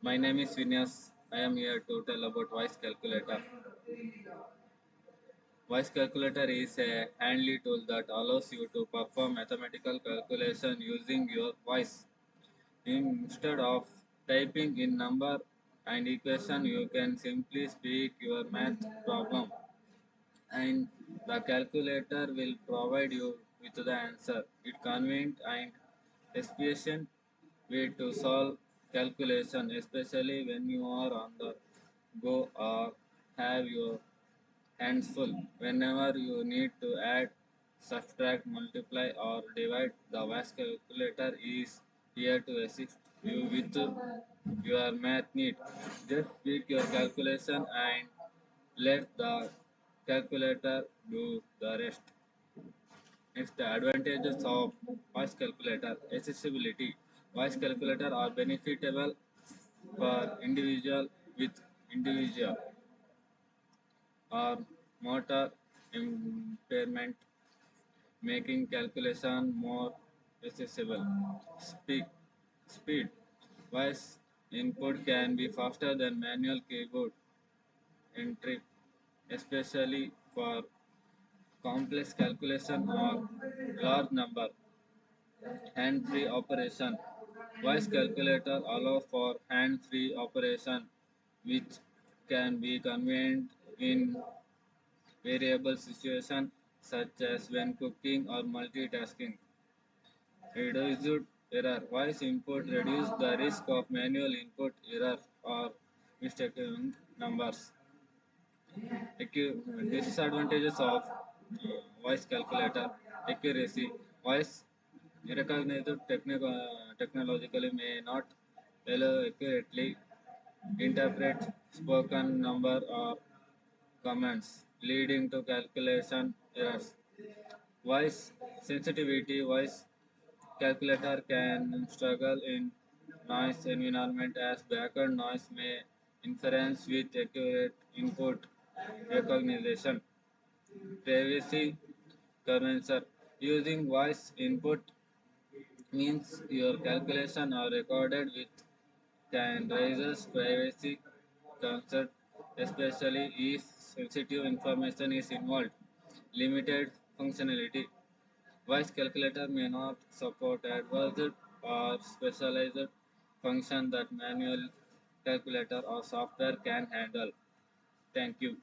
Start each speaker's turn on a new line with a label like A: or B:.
A: My name is Vinyas. I am here to tell about voice calculator. Voice calculator is a handy tool that allows you to perform mathematical calculation using your voice. Instead of typing in number and equation, you can simply speak your math problem and the calculator will provide you with the answer. It convenient and efficient way to solve calculation, especially when you are on the go or have your hands full. Whenever you need to add, subtract, multiply, or divide, the VAS calculator is here to assist you with your math need. Just speak your calculation and let the calculator do the rest. Next, the advantages of voice calculator. Accessibility. Voice calculator are benefitable for individual with individual or motor impairment, making calculation more accessible. Speed. Speed. Voice input can be faster than manual keyboard entry, especially for complex calculation or large number. Hand-free operation. Voice calculator allow for hand-free operation, which can be convenient in variable situations such as when cooking or multitasking. Reduced error. Voice input reduce the risk of manual input error or mistaken numbers. Disadvantages of voice calculator. Accuracy. Voice recognized technologically may not allow accurately interpret spoken number or commands, leading to calculation errors. Voice sensitivity. Voice calculator can struggle in noise environment as background noise may interfere with accurate input recognition. Privacy concerns. Using voice input means your calculation are recorded with can raises privacy concerns, especially if sensitive information is involved. Limited functionality. Voice calculator may not support advanced or specialized function that manual calculator or software can handle. Thank you.